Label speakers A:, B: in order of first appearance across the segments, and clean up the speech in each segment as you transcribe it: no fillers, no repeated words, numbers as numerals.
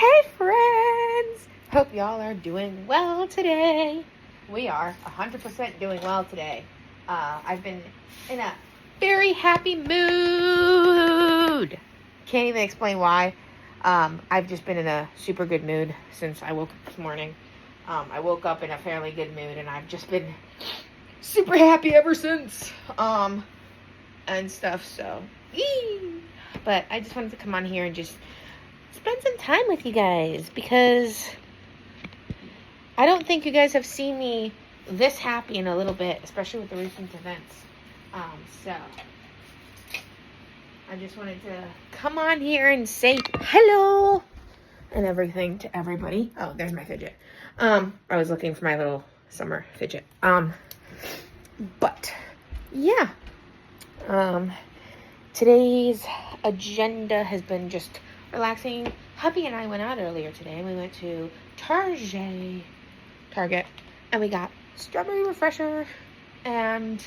A: Hey friends! Hope y'all are doing well today. We are 100% doing well today. I've been in a very happy mood. Can't even explain why. I've just been in a super good mood since I woke up this morning. I woke up in a fairly good mood and I've just been super happy ever since. And stuff, so. Yee! But I just wanted to come on here and just spend some time with you guys because I don't think you guys have seen me this happy in a little bit, especially with the recent events. So I just wanted to come on here and say hello and everything to everybody. Oh, there's my fidget. I was looking for my little summer fidget. But yeah. Today's agenda has been just relaxing. Hubby and I went out earlier today and we went to Target, and we got strawberry refresher and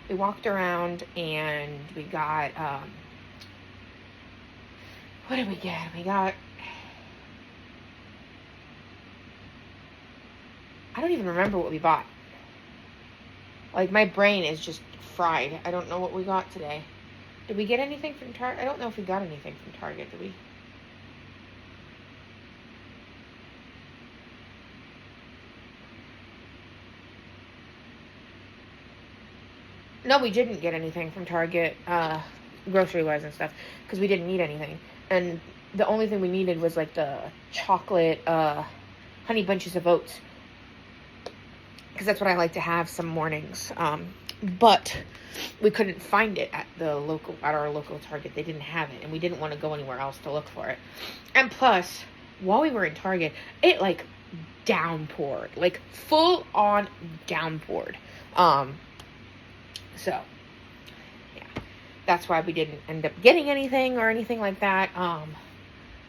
A: we walked around and we got, what did we get? We got, I don't even remember what we bought. Like, my brain is just fried. I don't know what we got today. Did we get anything from Target? I don't know if we got anything from Target, did we? No, we didn't get anything from Target, grocery-wise and stuff, because we didn't need anything. And the only thing we needed was, like, the chocolate, honey bunches of oats, because that's what I like to have some mornings. But we couldn't find it at our local Target. They didn't have it, and we didn't want to go anywhere else to look for it. And plus, while we were in Target, it, like, downpoured. Like, full-on downpoured. So, yeah, that's why we didn't end up getting anything or anything like that.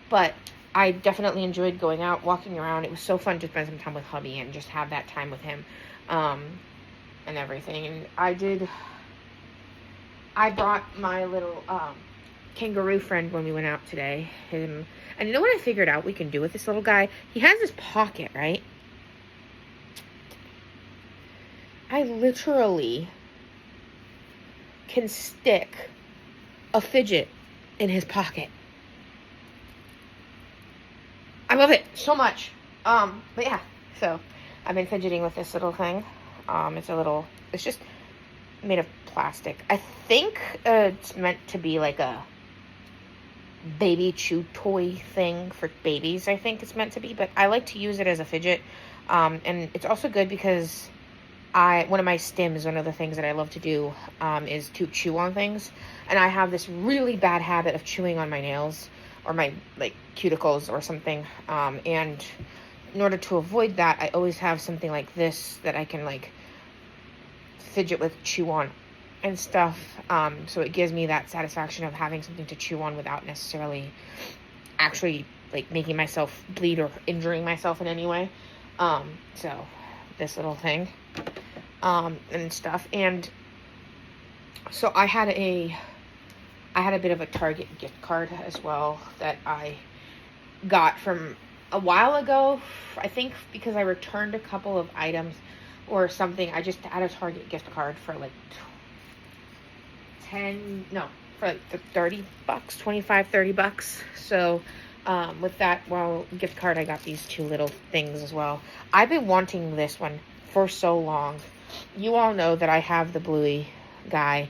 A: But I definitely enjoyed going out, walking around. It was so fun to spend some time with hubby and just have that time with him, and everything. And I brought my little, kangaroo friend when we went out today. And you know what I figured out we can do with this little guy? He has this pocket, right? I literally can stick a fidget in his pocket. I love it so much. But yeah, so I've been fidgeting with this little thing. It's just made of plastic. I think it's meant to be like a baby chew toy thing for babies. I think it's meant to be, but I like to use it as a fidget. And it's also good because one of my stims, one of the things that I love to do, is to chew on things. And I have this really bad habit of chewing on my nails or my, like, cuticles or something. And in order to avoid that, I always have something like this that I can, like, fidget with, chew on and stuff. So it gives me that satisfaction of having something to chew on without necessarily actually, like, making myself bleed or injuring myself in any way. So this little thing. And stuff. And so I had a bit of a Target gift card as well that I got from a while ago. I think because I returned a couple of items or something. I just had a Target gift card for like $30, 25, $30. So with that gift card, I got these two little things as well. I've been wanting this one for so long. You all know that I have the Bluey guy,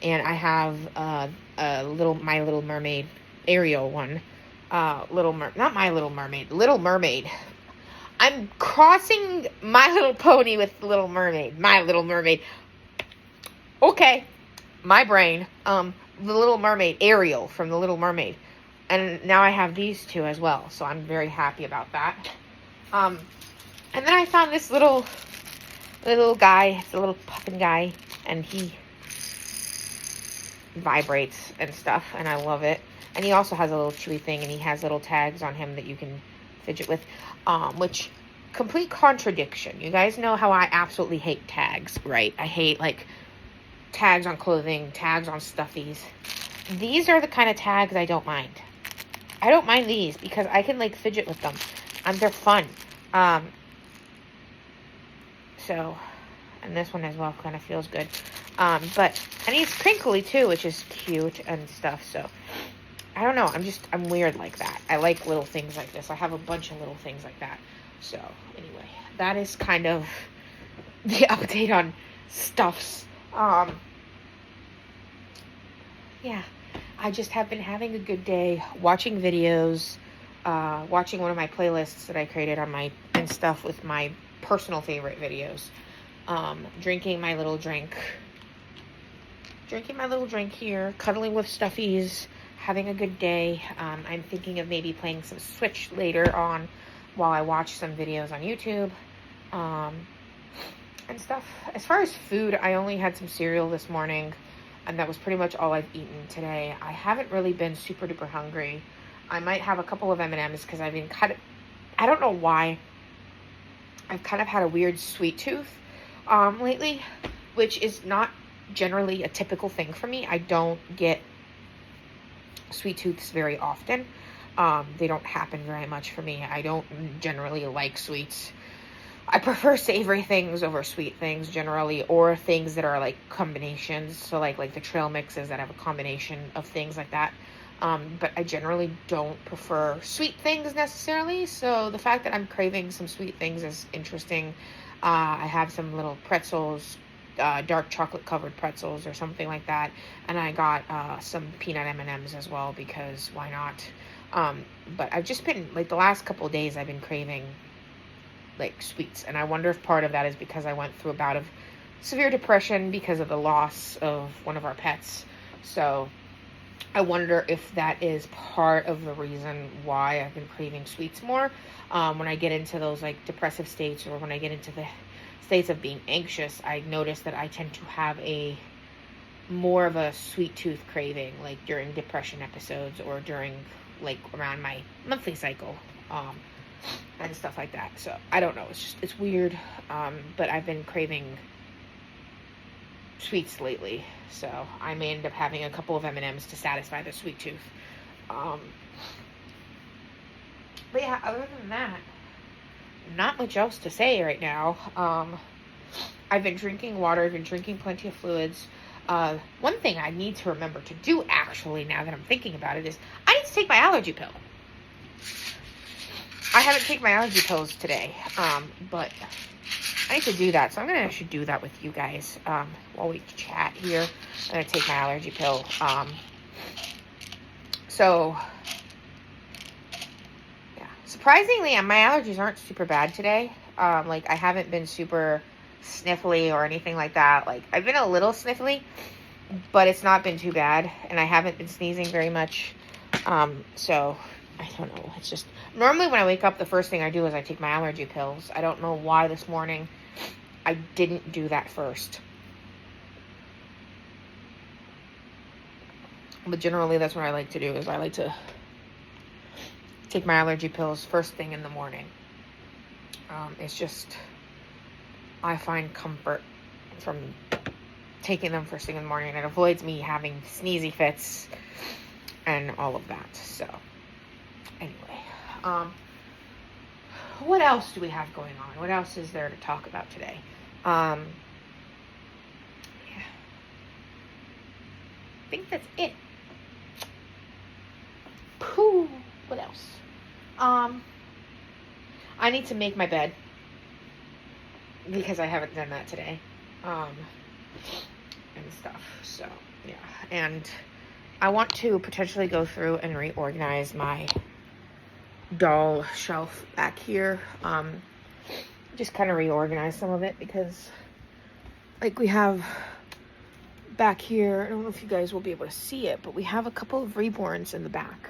A: and I have My Little Mermaid Ariel one. Not My Little Mermaid, Little Mermaid. I'm crossing My Little Pony with Little Mermaid. My Little Mermaid. Okay, my brain. The Little Mermaid, Ariel from The Little Mermaid, and now I have these two as well. So I'm very happy about that. And then I found this little guy, it's a little puffin guy, and he vibrates and stuff, and I love it. And he also has a little chewy thing, and he has little tags on him that you can fidget with, which, complete contradiction. You guys know how I absolutely hate tags, right? I hate, like, tags on clothing, tags on stuffies. These are the kind of tags I don't mind. I don't mind these because I can, like, fidget with them. And they're fun. Um, so, and this one as well kind of feels good. But, and he's crinkly too, which is cute and stuff. So, I don't know. I'm weird like that. I like little things like this. I have a bunch of little things like that. So, anyway, that is kind of the update on stuffs. Yeah, I just have been having a good day, watching videos, watching one of my playlists that I created on my, and stuff with my personal favorite videos, drinking my little drink here, cuddling with stuffies, having a good day. I'm thinking of maybe playing some Switch later on while I watch some videos on YouTube, and stuff. As far as food, I only had some cereal this morning, and that was pretty much all I've eaten today. I haven't really been super duper hungry. I might have a couple of M&Ms because I've been I don't know why, I've kind of had a weird sweet tooth lately, which is not generally a typical thing for me. I don't get sweet tooths very often. They don't happen very much for me. I don't generally like sweets. I prefer savory things over sweet things generally, or things that are like combinations. So like the trail mixes that have a combination of things like that. But I generally don't prefer sweet things necessarily. So the fact that I'm craving some sweet things is interesting. I have some little pretzels, dark chocolate covered pretzels or something like that. And I got some peanut M&Ms as well, because why not? But I've just been, like, the last couple of days I've been craving like sweets, and I wonder if part of that is because I went through a bout of severe depression because of the loss of one of our pets. So I wonder if that is part of the reason why I've been craving sweets more. When I get into those like depressive states, or when I get into the states of being anxious, I notice that I tend to have a more of a sweet tooth craving, like during depression episodes, or during like around my monthly cycle. And stuff like that. So I don't know, it's weird, but I've been craving sweets lately, so I may end up having a couple of M&Ms to satisfy the sweet tooth. But yeah, other than that, not much else to say right now. I've been drinking water, I've been drinking plenty of fluids. One thing I need to remember to do, actually, now that I'm thinking about it, is I need to take my allergy pill. I haven't taken my allergy pills today, but I need to do that. So I'm going to actually do that with you guys while we chat here. I'm going to take my allergy pill. So, yeah. Surprisingly, my allergies aren't super bad today. Like, I haven't been super sniffly or anything like that. Like, I've been a little sniffly, but it's not been too bad. And I haven't been sneezing very much. So I don't know. It's just, normally when I wake up, the first thing I do is I take my allergy pills. I don't know why this morning I didn't do that first. But generally that's what I like to do, is I like to take my allergy pills first thing in the morning. It's just, I find comfort from taking them first thing in the morning. It avoids me having sneezy fits and all of that. So anyway, what else do we have going on? What else is there to talk about today? Yeah. I think that's it. Pooh. What else? I need to make my bed, because I haven't done that today. And stuff. So, yeah. And I want to potentially go through and reorganize my doll shelf back here. Just kind of reorganize some of it, because like we have back here, I don't know if you guys will be able to see it, but we have a couple of reborns in the back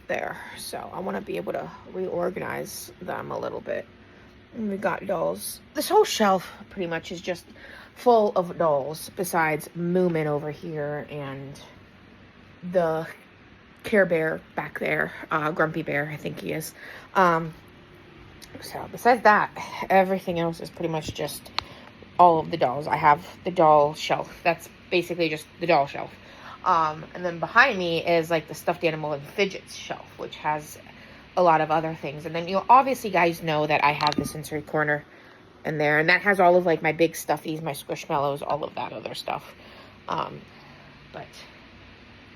A: there. So I want to be able to reorganize them a little bit. And we got dolls. This whole shelf pretty much is just full of dolls, besides Moomin over here and the Care Bear back there, Grumpy Bear, I think he is. So besides that, everything else is pretty much just all of the dolls. I have the doll shelf. That's basically just the doll shelf. And then behind me is like the stuffed animal and fidgets shelf, which has a lot of other things. And then, obviously guys know that I have the sensory corner in there, and that has all of like my big stuffies, my squishmallows, all of that other stuff. But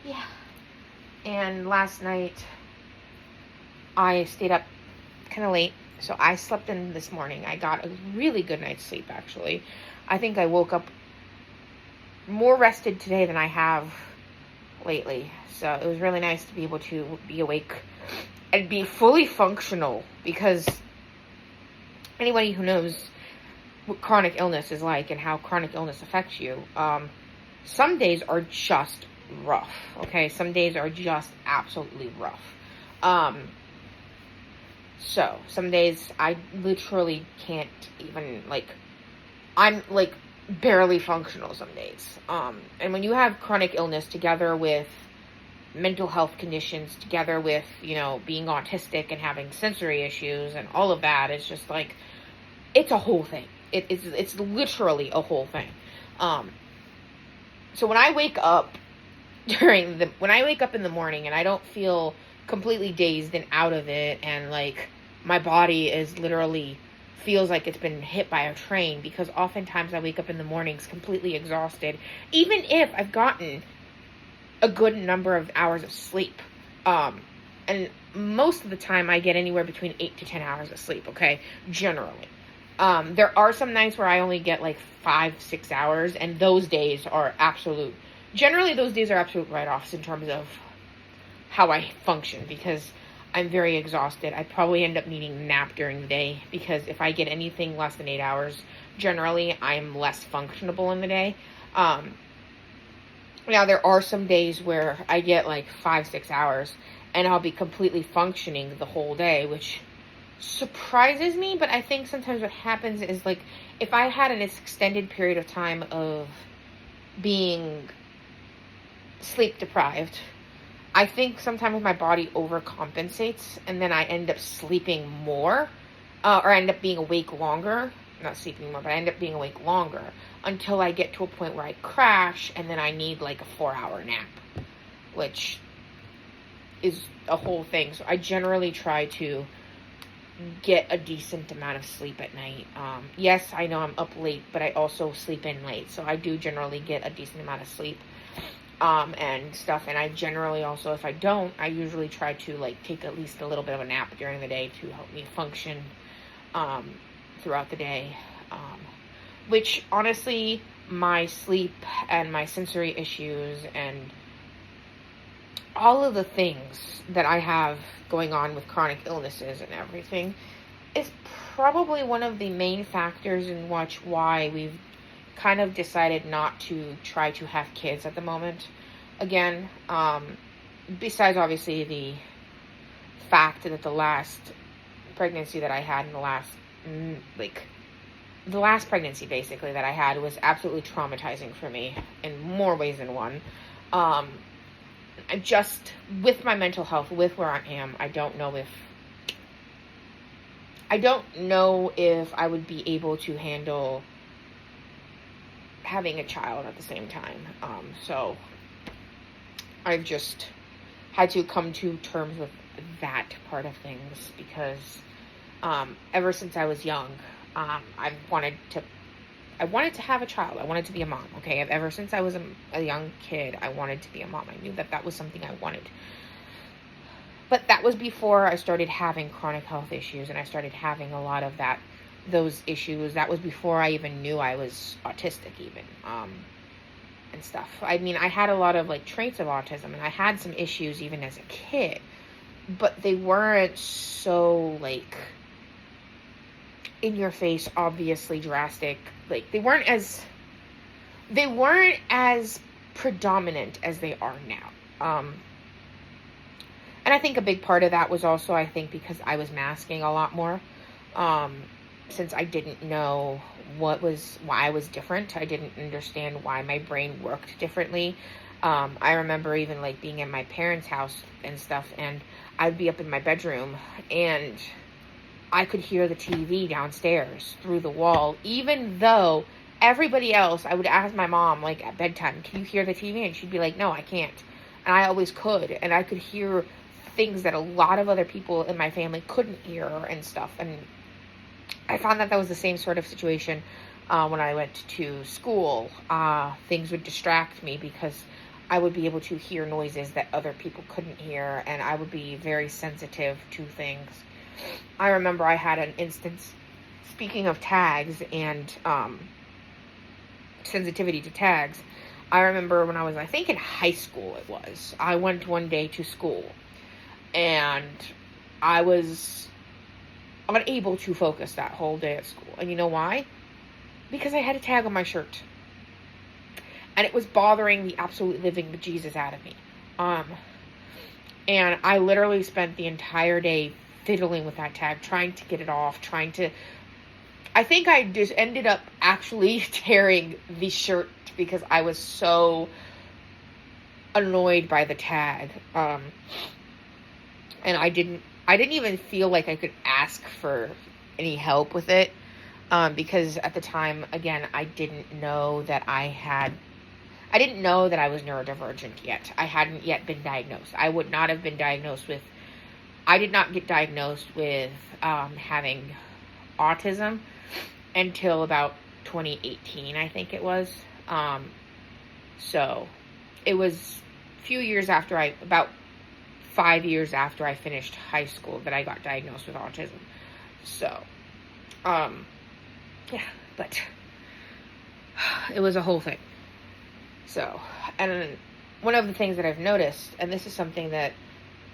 A: yeah. And last night I stayed up kind of late, so I slept in this morning. I got a really good night's sleep, actually. I think I woke up more rested today than I have lately. So it was really nice to be able to be awake and be fully functional, because anybody who knows what chronic illness is like and how chronic illness affects you, some days are just rough, okay? Some days are just absolutely rough. So some days I literally can't even, like, I'm like barely functional some days. And when you have chronic illness together with mental health conditions, together with, being autistic and having sensory issues and all of that, it's just like, it's a whole thing. It's literally a whole thing. So when I wake up when I wake up in the morning and I don't feel completely dazed and out of it, and like my body is literally feels like it's been hit by a train, because oftentimes I wake up in the mornings completely exhausted, even if I've gotten a good number of hours of sleep. And most of the time I get anywhere between 8 to 10 hours of sleep, okay? Generally. There are some nights where I only get like 5-6 hours, and those days are generally those days are absolute write-offs in terms of how I function, because I'm very exhausted. I probably end up needing a nap during the day, because if I get anything less than 8 hours, generally I'm less functionable in the day. Now, there are some days where I get like 5-6 hours and I'll be completely functioning the whole day, which surprises me. But I think sometimes what happens is, like, if I had an extended period of time of being sleep deprived, I think sometimes my body overcompensates, and then I end up sleeping more, or I end up being awake longer. Not sleeping more, but I end up being awake longer until I get to a point where I crash, and then I need like a 4-hour nap, which is a whole thing. So I generally try to get a decent amount of sleep at night. Yes, I know I'm up late, but I also sleep in late, so I do generally get a decent amount of sleep and stuff. And I generally also, if I don't, I usually try to like take at least a little bit of a nap during the day to help me function throughout the day, which honestly, my sleep and my sensory issues and all of the things that I have going on with chronic illnesses and everything is probably one of the main factors in why we've kind of decided not to try to have kids at the moment. Again, besides obviously the fact that the last pregnancy that I had in the last pregnancy basically that I had was absolutely traumatizing for me in more ways than one. Just with my mental health, with where I am, I don't know if I would be able to handle having a child at the same time. So I've just had to come to terms with that part of things, because ever since I was young, I wanted to have a child. I wanted to be a mom, okay? Ever since I was a young kid, I wanted to be a mom. I knew that was something I wanted. But that was before I started having chronic health issues, and I started having a lot of those issues. That was before I even knew I was autistic even, and stuff. I mean, I had a lot of like traits of autism, and I had some issues even as a kid, but they weren't so like in your face, obviously drastic. Like they weren't as predominant as they are now. And I think a big part of that was also, I think, because I was masking a lot more. Since I didn't know why I was different. I didn't understand why my brain worked differently. I remember even like being in my parents' house and stuff, and I'd be up in my bedroom and I could hear the TV downstairs through the wall, even though everybody else, I would ask my mom, like, at bedtime, can you hear the TV? And she'd be like, no, I can't. And I always could. And I could hear things that a lot of other people in my family couldn't hear and stuff. And I found that was the same sort of situation when I went to school. Things would distract me because I would be able to hear noises that other people couldn't hear, and I would be very sensitive to things. I remember I had an instance, speaking of tags and sensitivity to tags, I remember when I was, I think in high school it was, I went one day to school, and I was unable to focus that whole day at school. And you know why? Because I had a tag on my shirt. And it was bothering the absolute living bejesus out of me. And I literally spent the entire day fiddling with that tag, trying to get it off, I think I just ended up actually tearing the shirt because I was so annoyed by the tag. And I didn't even feel like I could ask for any help with it. Because at the time, again, I didn't know that I was neurodivergent yet. I hadn't yet been diagnosed. I would not have been diagnosed with, I did not get diagnosed with having autism until about 2018, I think it was. So it was a few years after about 5 years after I finished high school that I got diagnosed with autism. So, yeah, but it was a whole thing. So, and one of the things that I've noticed, and this is something that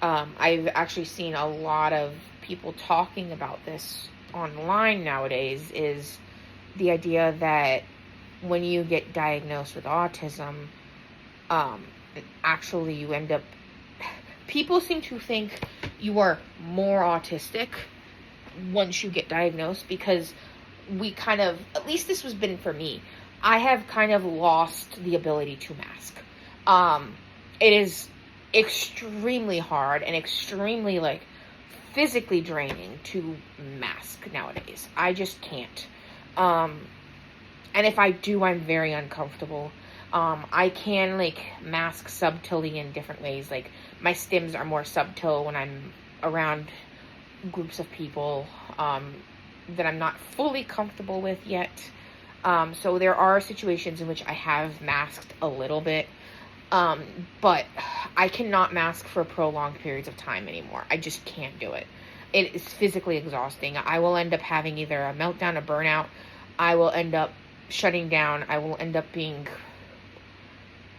A: I've actually seen a lot of people talking about this online nowadays, is the idea that when you get diagnosed with autism, actually you end up, people seem to think you are more autistic once you get diagnosed, because we kind of, at least this has been for me, I have kind of lost the ability to mask. It is extremely hard and extremely, like, physically draining to mask nowadays. I just can't. And if I do, I'm very uncomfortable. I can, like, mask subtly in different ways. Like, my stims are more subtle when I'm around groups of people that I'm not fully comfortable with yet. So there are situations in which I have masked a little bit, but I cannot mask for prolonged periods of time anymore. I just can't do it. It is physically exhausting. I will end up having either a meltdown, a burnout. I will end up shutting down. I will end up being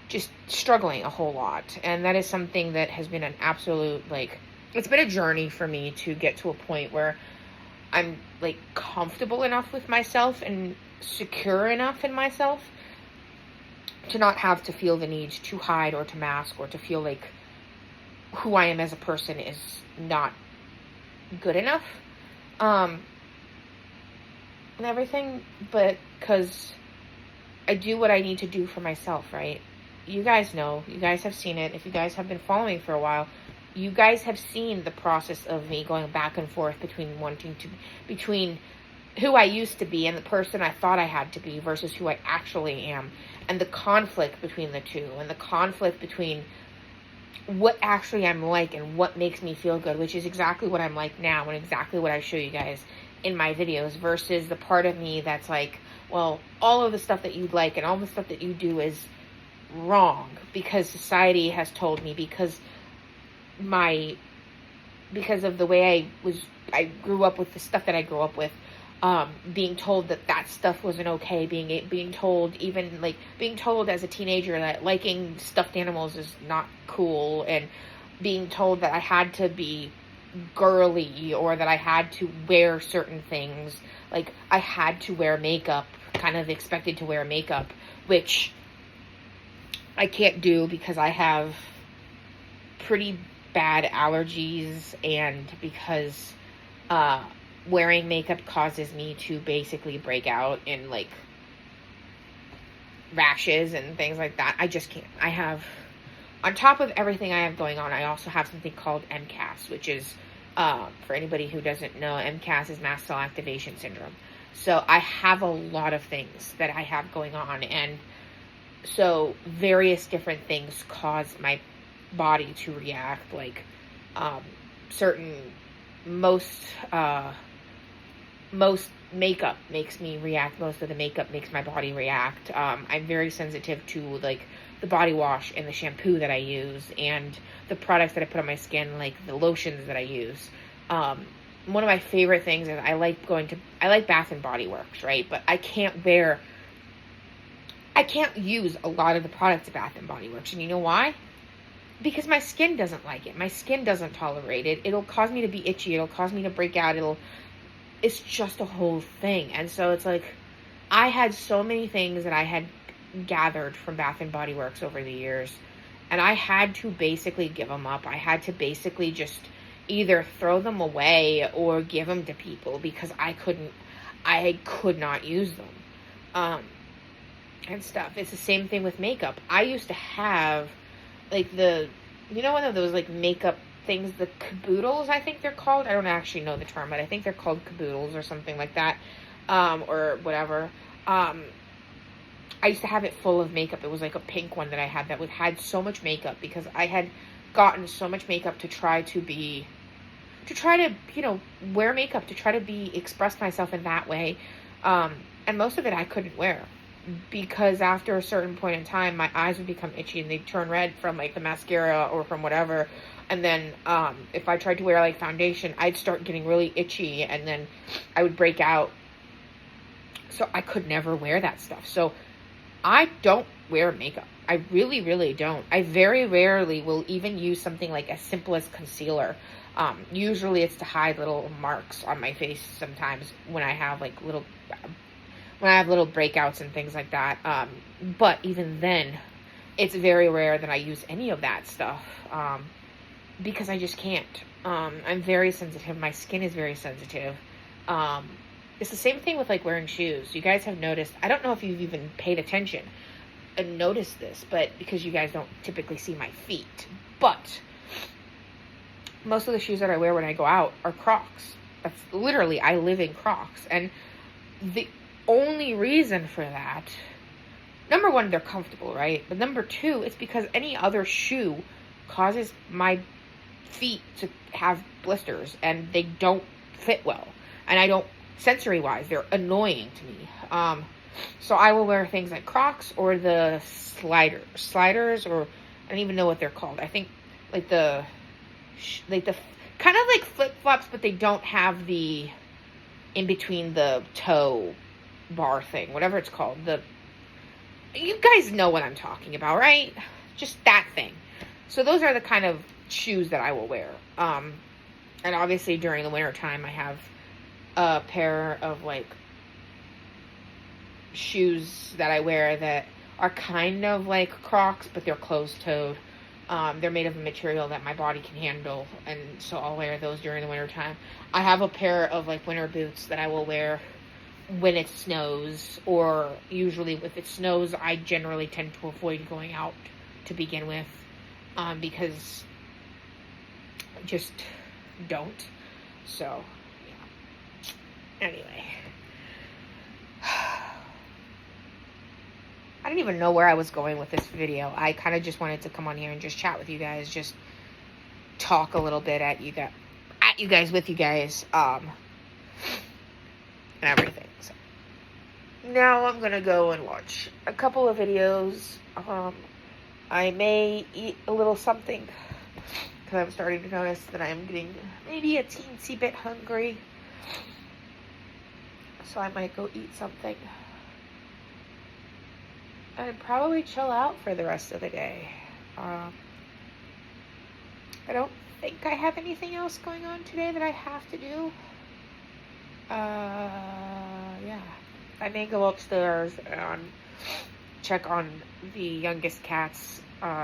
A: just struggling a whole lot. And that is something that has been an absolute, like, it's been a journey for me to get to a point where I'm, like, comfortable enough with myself and secure enough in myself to not have to feel the need to hide or to mask or to feel like who I am as a person is not good enough, and everything, but because I do what I need to do for myself, right? You guys know, you guys have seen it. If you guys have been following for a while, you guys have seen the process of me going back and forth between who I used to be and the person I thought I had to be versus who I actually am, and the conflict between the two, and the conflict between what actually I'm like and what makes me feel good, which is exactly what I'm like now and exactly what I show you guys in my videos, versus the part of me that's like, well, all of the stuff that you like and all the stuff that you do is wrong because society has told me, because of the way I grew up with the stuff that I grew up with, being told that stuff wasn't okay, being told as a teenager that liking stuffed animals is not cool, and being told that I had to be girly or that I had to wear certain things, like I had to wear makeup, kind of expected to wear makeup, which I can't do because I have pretty bad allergies, and because wearing makeup causes me to basically break out in, like, rashes and things like that. I just can't. I have, on top of everything I have going on, I also have something called MCAS, which is, for anybody who doesn't know, MCAS is mast cell activation syndrome. So I have a lot of things that I have going on, and so various different things cause my body to react, like um, certain most most makeup makes me react. Most of the makeup makes my body react. I'm very sensitive to like the body wash and the shampoo that I use, and the products that I put on my skin, like the lotions that I use. One of my favorite things is I like Bath and Body Works, right? But I can't use a lot of the products of Bath and Body Works, and you know why? Because my skin doesn't like it. My skin doesn't tolerate it. It'll cause me to be itchy. It'll cause me to break out. It's just a whole thing. And so it's like, I had so many things that I had gathered from Bath and Body Works over the years, and I had to basically give them up. I had to basically just either throw them away or give them to people because I could not use them. And stuff. It's the same thing with makeup. I used to have like one of those like makeup things, the caboodles, I think they're called. I don't actually know the term, but I think they're called caboodles or something like that, or whatever. I used to have it full of makeup. It was like a pink one that I had that had so much makeup because I had gotten so much makeup to try to wear makeup, to try to express myself in that way. And most of it I couldn't wear, because after a certain point in time, my eyes would become itchy and they'd turn red from like the mascara or from whatever. And then if I tried to wear like foundation, I'd start getting really itchy and then I would break out. So I could never wear that stuff. So I don't wear makeup. I really, really don't. I very rarely will even use something like as simple as concealer. Usually it's to hide little marks on my face sometimes when I have little breakouts and things like that. But even then, it's very rare that I use any of that stuff, because I just can't. I'm very sensitive. My skin is very sensitive. It's the same thing with wearing shoes. You guys have noticed, I don't know if you've even paid attention and noticed this, but because you guys don't typically see my feet, but most of the shoes that I wear when I go out are Crocs. That's literally, I live in Crocs. And the only reason for that, number one, they're comfortable, right? But number two, it's because any other shoe causes my feet to have blisters and they don't fit well. And I don't, sensory wise, they're annoying to me. So I will wear things like Crocs or the sliders, or I don't even know what they're called. I think the kind of like flip flops, but they don't have the in between the toe bar thing, whatever it's called. You guys know what I'm talking about, right? Just that thing. So those are the kind of shoes that I will wear. And obviously during the winter time, I have a pair of shoes that I wear that are kind of like Crocs, but they're closed-toed. They're made of a material that my body can handle, and so I'll wear those during the winter time. I have a pair of winter boots that I will wear when it snows, or usually if it snows, I generally tend to avoid going out to begin with, because I just don't. So, yeah. Anyway. I don't even know where I was going with this video. I kind of just wanted to come on here and just chat with you guys, just talk a little bit with you guys, and everything. So now I'm gonna go and watch a couple of videos. I may eat a little something because I'm starting to notice that I'm getting maybe a teensy bit hungry. So I might go eat something. I'd probably chill out for the rest of the day. I don't think I have anything else going on today that I have to do. Yeah. I may go upstairs and check on the youngest cats,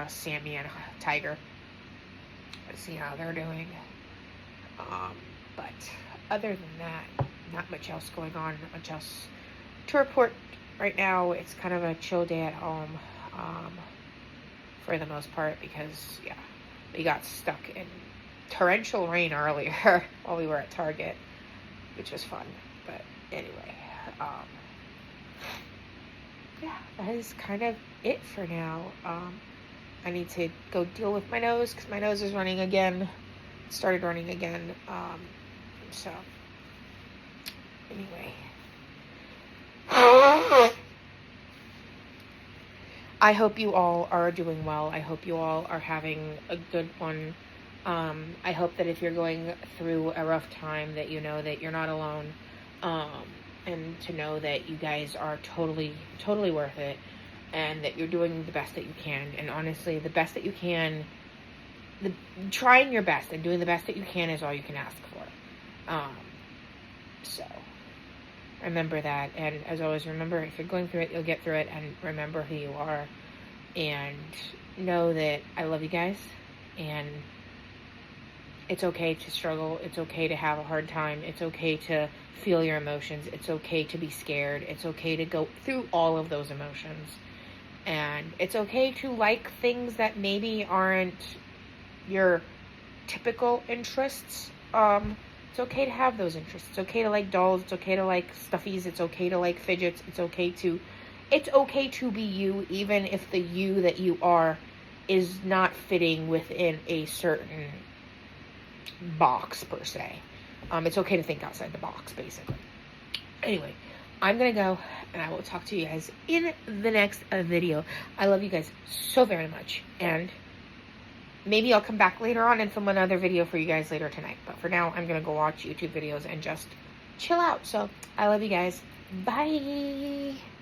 A: Sammy and Tiger. See how they're doing. But other than that, not much else going on, not much else to report. Right now, it's kind of a chill day at home, for the most part, because, yeah, we got stuck in torrential rain earlier while we were at Target, which was fun. But anyway, Yeah, that is kind of it for now. I need to go deal with my nose because my nose is running again. It started running again. So, anyway. I hope you all are doing well. I hope you all are having a good one. I hope that if you're going through a rough time that you know that you're not alone. And to know that you guys are totally, totally worth it. And that you're doing the best that you can. And honestly, the best that you can, trying your best and doing the best that you can is all you can ask for. So, remember that. And as always, remember, if you're going through it, you'll get through it. And remember who you are. And know that I love you guys. And it's okay to struggle. It's okay to have a hard time. It's okay to feel your emotions. It's okay to be scared. It's okay to go through all of those emotions. And it's okay to like things that maybe aren't your typical interests. It's okay to have those interests. It's okay to like dolls. It's okay to like stuffies. It's okay to like fidgets. It's okay to be you, even if the you that you are is not fitting within a certain box per se. It's okay to think outside the box, basically. Anyway, I'm gonna go, and I will talk to you guys in the next video. I love you guys so very much, and maybe I'll come back later on and film another video for you guys later tonight. But for now, I'm gonna go watch YouTube videos and just chill out. So, I love you guys. Bye!